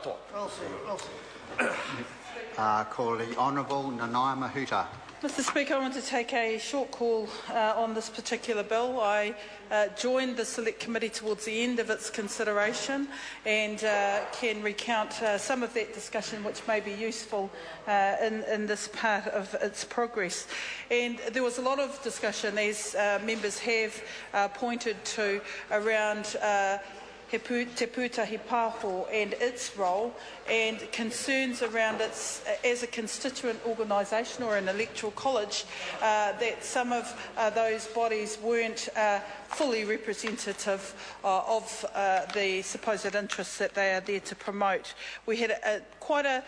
Call the Honourable Nanaia Mahuta. Mr Speaker, I want to take a short call on this particular bill. I joined the Select Committee towards the end of its consideration and can recount some of that discussion which may be useful in this part of its progress. And there was a lot of discussion, as members have pointed to, around Te Pūtahi Pāho and its role, and concerns around its, as a constituent organisation or an electoral college, that some of those bodies weren't fully representative of the supposed interests that they are there to promote. We had quite a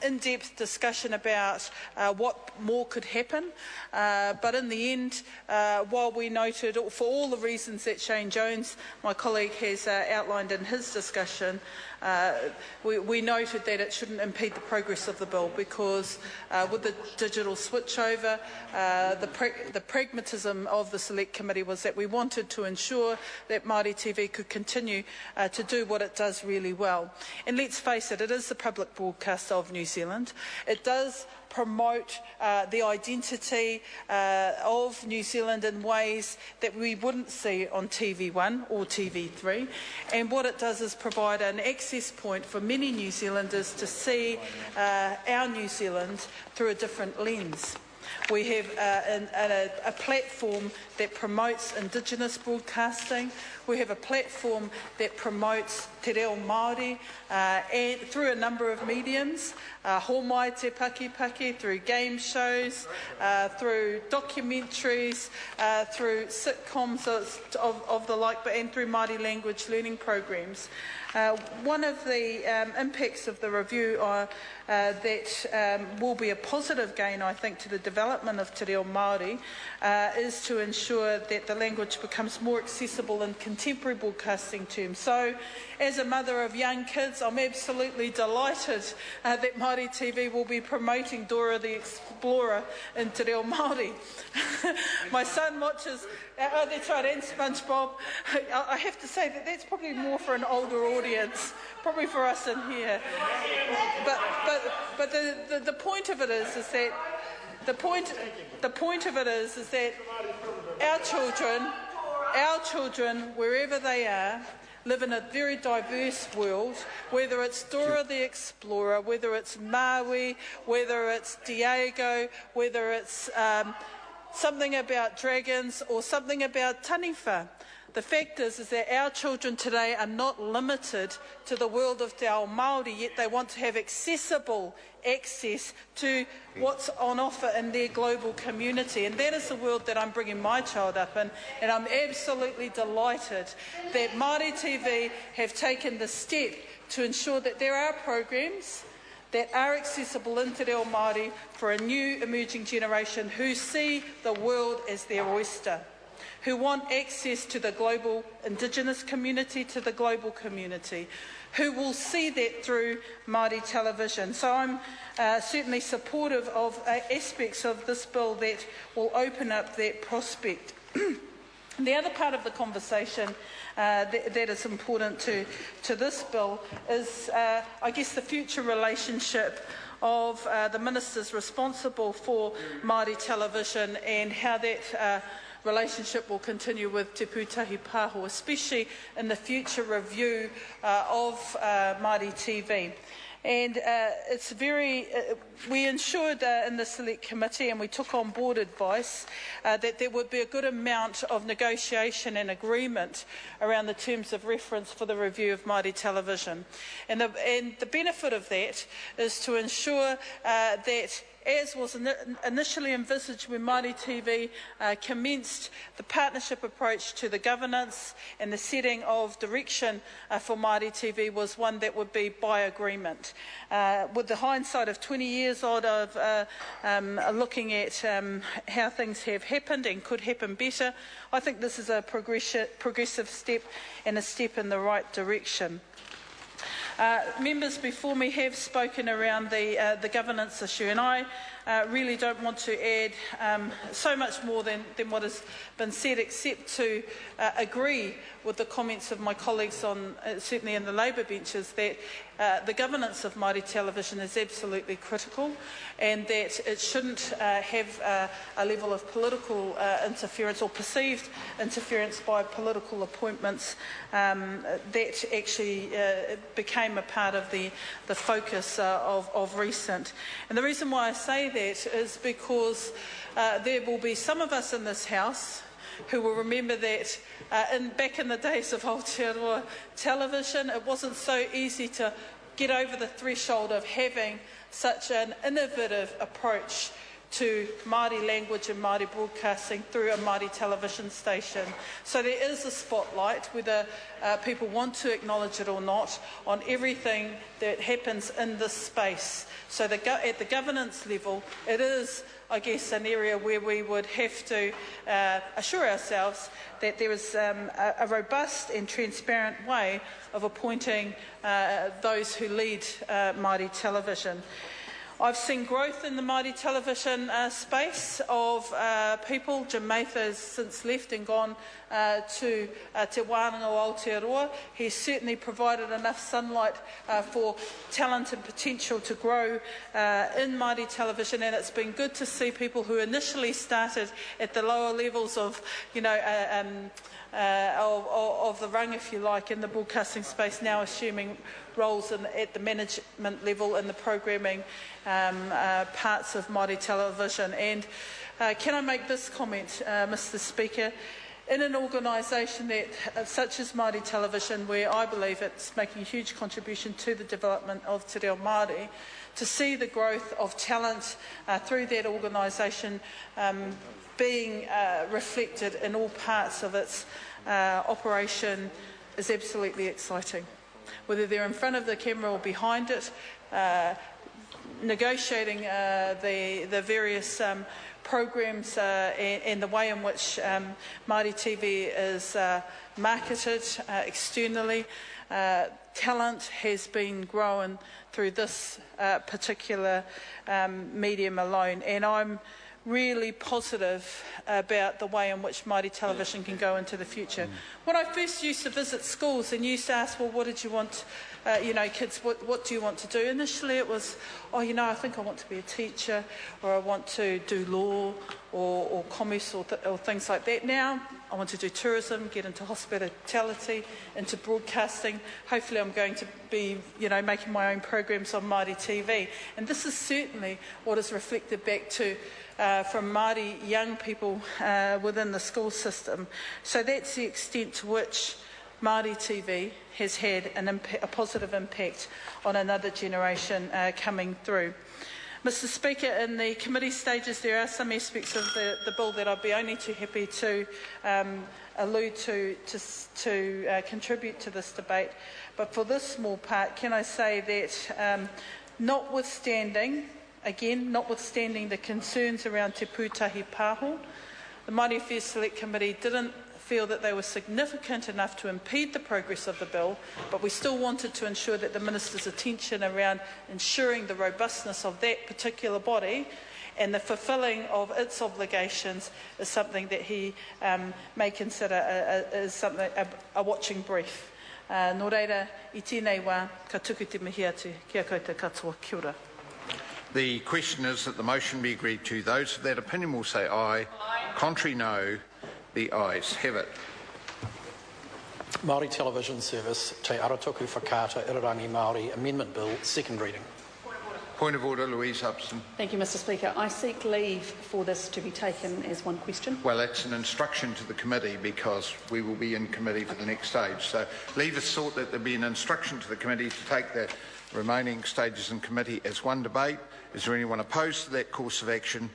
in-depth discussion about what more could happen, but in the end, while we noted, for all the reasons that Shane Jones, my colleague, has outlined in his discussion, we noted that it shouldn't impede the progress of the bill, because with the digital switchover, the pragmatism of the Select Committee was that we wanted to ensure that Māori TV could continue to do what it does really well. And let's face it, it is the public broadcast of New Zealand. It does promote the identity of New Zealand in ways that we wouldn't see on TV1 or TV3. And what it does is provide an access point for many New Zealanders to see our New Zealand through a different lens. We have a platform that promotes Indigenous broadcasting. We have a platform that promotes te reo Māori and through a number of mediums, ho mai te paki, through game shows, through documentaries, through sitcoms of the like, and through Māori language learning programs. One of the impacts of the review that will be a positive gain, I think, to the development of te reo Māori is to ensure that the language becomes more accessible in contemporary broadcasting terms. So, as a mother of young kids, I'm absolutely delighted that Māori TV will be promoting Dora the Explorer in te reo Māori. My son watches, that's right, and SpongeBob. I have to say that that's probably more for an older audience, probably for us in here. But the point of it is that the point of it is that our children, wherever they are, live in a very diverse world, whether it's Dora the Explorer, whether it's Maui, whether it's Diego, whether it's something about dragons or something about taniwha. The fact is that our children today are not limited to the world of te ao Māori, yet they want to have accessible access to what's on offer in their global community. And that is the world that I'm bringing my child up in. And I'm absolutely delighted that Māori TV have taken the step to ensure that there are programs that are accessible in te reo Māori for a new emerging generation who see the world as their oyster, who want access to the global Indigenous community, to the global community, who will see that through Māori television. So I'm certainly supportive of aspects of this bill that will open up that prospect. The other part of the conversation that is important to this bill is, I guess, the future relationship of the ministers responsible for Māori television and how that relationship will continue with Te Pūtahi Pāho, especially in the future review of Māori TV. And it's very, we ensured in the Select Committee, and we took on board advice, that there would be a good amount of negotiation and agreement around the terms of reference for the review of Māori television. And the benefit of that is to ensure that, as was initially envisaged when Māori TV commenced the partnership approach to the governance and the setting of direction for Māori TV, was one that would be by agreement. With the hindsight of 20 years odd of looking at how things have happened and could happen better, I think this is a progressive step and a step in the right direction. Members before me have spoken around the governance issue, and I really don't want to add so much more than what has been said, except to agree with the comments of my colleagues on, certainly in the Labour benches, that the governance of Māori television is absolutely critical, and that it shouldn't have a level of political interference or perceived interference by political appointments that actually became a part of the focus of recent. And the reason why I say that is because there will be some of us in this House who will remember that back in the days of Aotearoa television, it wasn't so easy to get over the threshold of having such an innovative approach to Māori language and Māori broadcasting through a Māori television station. So there is a spotlight, whether people want to acknowledge it or not, on everything that happens in this space. So at the governance level, it is, I guess, an area where we would have to assure ourselves that there is a robust and transparent way of appointing those who lead Māori television. I've seen growth in the Māori television space of people. Jim Mather has since left and gone to Te Wānanga o Aotearoa. He's certainly provided enough sunlight for talent and potential to grow in Māori television, and it's been good to see people who initially started at the lower levels of, of the rung, if you like, in the broadcasting space, now assuming roles at the management level in the programming parts of Māori television. And can I make this comment, Mr. Speaker? In an organisation such as Māori television, where I believe it's making a huge contribution to the development of Te Reo Māori, to see the growth of talent through that organisation being reflected in all parts of its operation is absolutely exciting. Whether they're in front of the camera or behind it, negotiating the various programs and the way in which Māori TV is marketed externally. Talent has been grown through this particular medium alone, and I'm really positive about the way in which Māori television can go into the future. When I first used to visit schools and used to ask, well, what did you want, kids, what do you want to do? Initially it was, I think I want to be a teacher, or I want to do law or commerce or things like that. Now I want to do tourism, get into hospitality, into broadcasting. Hopefully I'm going to be, making my own programs on Māori TV. And this is certainly what is reflected back to from Māori young people within the school system. So that's the extent to which Māori TV has had a positive impact on another generation coming through. Mr. Speaker, in the committee stages there are some aspects of the bill that I'd be only too happy to allude to contribute to this debate. But for this small part, can I say that notwithstanding the concerns around Te Pūtahi Pāho, the Māori Affairs Select Committee didn't feel that they were significant enough to impede the progress of the bill, but we still wanted to ensure that the Minister's attention around ensuring the robustness of that particular body and the fulfilling of its obligations is something that he may consider as a watching brief. Nō reira, I tēnei wā, ka tuku te mihi atu, kia koutou katoa, kia ora. The question is that the motion be agreed to. Those of that opinion will say aye. Aye. Contrary, no. The ayes have it. Māori Television Service Te Aratoku Whakaata Irarangi Māori Amendment Bill, second reading. Point of order, Louise Hobson. Thank you, Mr. Speaker. I seek leave for this to be taken as one question. Well, that's an instruction to the committee because we will be in committee for the next stage. So leave is sought that there be an instruction to the committee to take the remaining stages in committee as one debate. Is there anyone opposed to that course of action?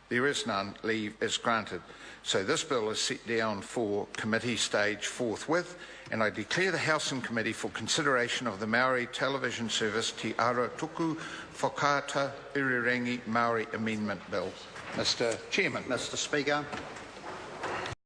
There is none. Leave is granted. So this bill is set down for committee stage forthwith, and I declare the House and Committee for consideration of the Maori Television Service Te Aratoku Whakaata Irirangi Maori Amendment Bill. Mr. Chairman. Mr. Speaker,